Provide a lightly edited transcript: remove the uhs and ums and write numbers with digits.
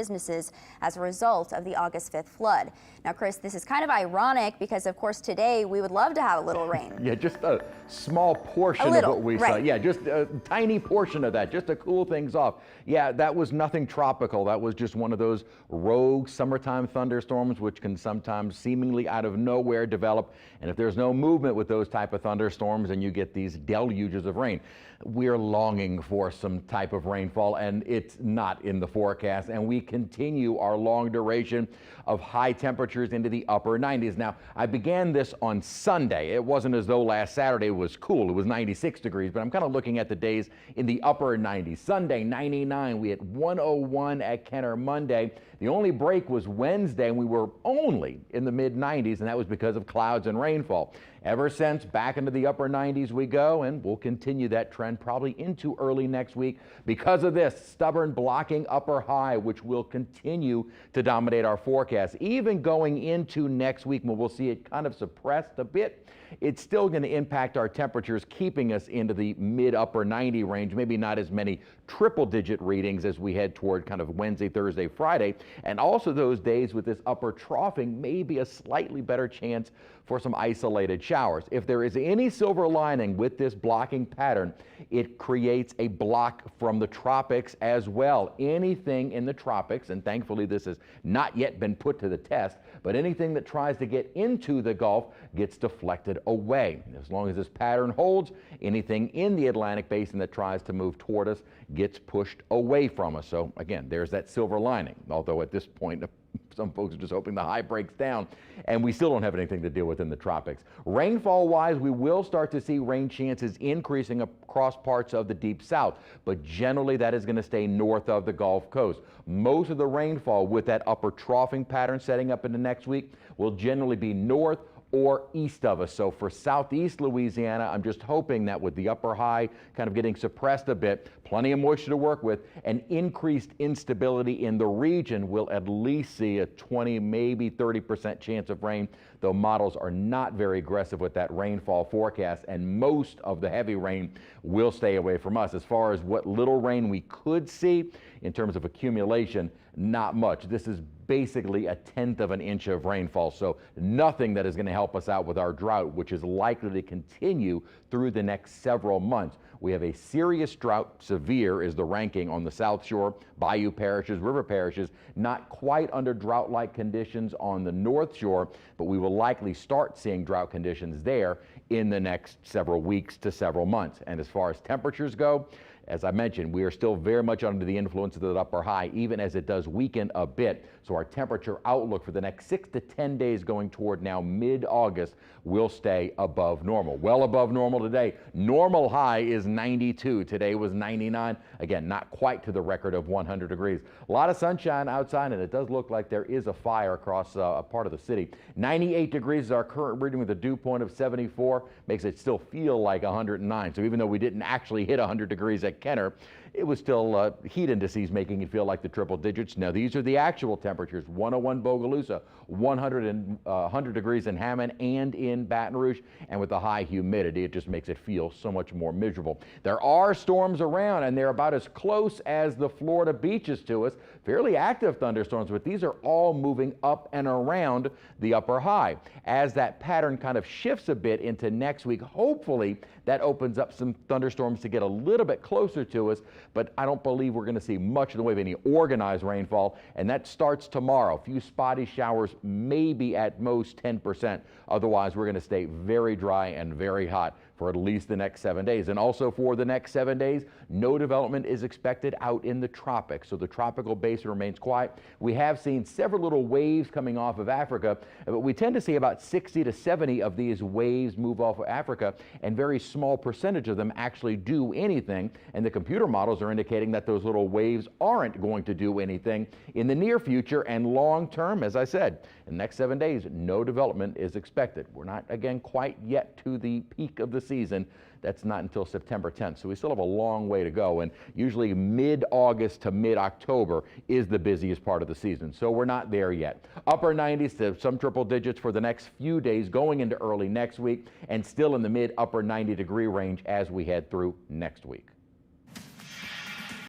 businesses as a result of the August 5th flood. Now, Chris, this is kind of ironic because, of course, today we would love to have a little rain. Yeah, just a small portion of what we saw. Yeah, just a tiny portion of that, just to cool things off. Yeah, that was nothing tropical. That was just one of those rogue summertime thunderstorms, which can sometimes seemingly out of nowhere develop. And if there's no movement with those type of thunderstorms, and you get these deluges of rain. We're longing for some type of rainfall, and it's not in the forecast. And we continue our long duration of high temperatures into the upper 90s. Now, I began this on Sunday. It wasn't as though last Saturday was cool. It was 96 degrees, but I'm kind of looking at the days in the upper 90s. Sunday, 99. We had 101 at Kenner Monday. The only break was Wednesday, and we were only in the mid 90s, and that was because of clouds and rainfall. Ever since, back into the upper 90s we go, and we'll continue that trend probably into early next week because of this stubborn blocking upper high, which will continue to dominate our forecast. Even going into next week, when we'll see it kind of suppressed a bit, it's still going to impact our temperatures, keeping us into the mid upper 90 range, maybe not as many triple digit readings as we head toward kind of Wednesday, Thursday, Friday. And also those days with this upper troughing, maybe a slightly better chance for some isolated showers. If there is any silver lining with this blocking pattern, it creates a block from the tropics as well. Anything in the tropics, and thankfully this has not yet been put to the test, but anything that tries to get into the Gulf gets deflected away. As long as this pattern holds, anything in the Atlantic basin that tries to move toward us gets pushed away from us. So again, there's that silver lining, although at this point some folks are just hoping the high breaks down, and we still don't have anything to deal with in the tropics. Rainfall wise, we will start to see rain chances increasing across parts of the deep south, but generally that is going to stay north of the Gulf Coast. Most of the rainfall with that upper troughing pattern setting up into next week will generally be north or east of us. So for southeast Louisiana, I'm just hoping that with the upper high kind of getting suppressed a bit, plenty of moisture to work with, and increased instability in the region, we'll at least see a 20, maybe 30% chance of rain, though models are not very aggressive with that rainfall forecast, and most of the heavy rain will stay away from us. As far as what little rain we could see in terms of accumulation, not much. This is basically 1/10 of an inch of rainfall, so nothing that is going to help us out with our drought, which is likely to continue through the next several months. We have a serious drought. Severe is the ranking on the South Shore, bayou parishes, river parishes, not quite under drought-like conditions on the North Shore, but we will likely start seeing drought conditions there in the next several weeks to several months. And as far as temperatures go, as I mentioned, we are still very much under the influence of the upper high, even as it does weaken a bit. So our temperature outlook for the next 6 to 10 days going toward now mid-August will stay above normal. Well above normal today. Normal high is 92. Today was 99. Again, not quite to the record of 100 degrees. A lot of sunshine outside, and it does look like there is a fire across a part of the city. 98 degrees is our current reading with a dew point of 74. Makes it still feel like 109. So even though we didn't actually hit 100 degrees at Kenner, it was still heat indices making it feel like the triple digits. Now these are the actual temperatures: 101 Bogalusa, 100 degrees in Hammond and in Baton Rouge, and with the high humidity, it just makes it feel so much more miserable. There are storms around, and they're about as close as the Florida beaches to us. Fairly active thunderstorms, but these are all moving up and around the upper high. As that pattern kind of shifts a bit into next week, hopefully that opens up some thunderstorms to get a little bit closer to us, but I don't believe we're going to see much in the way of any organized rainfall, and that starts tomorrow. A few spotty showers, maybe at most 10%. Otherwise, we're going to stay very dry and very hot for at least the next 7 days. And also for the next 7 days, no development is expected out in the tropics, so the tropical basin remains quiet. We have seen several little waves coming off of Africa, but we tend to see about 60 to 70 of these waves move off of Africa, and very small percentage of them actually do anything, and the computer models are indicating that those little waves aren't going to do anything in the near future. And long term, as I said, in the next 7 days, no development is expected. We're not, again, quite yet to the peak of the season. That's not until September 10th, so we still have a long way to go, and usually mid-August to mid-October is the busiest part of the season, so we're not there yet. Upper 90s to some triple digits for the next few days going into early next week, and still in the mid-upper 90 degree range as we head through next week.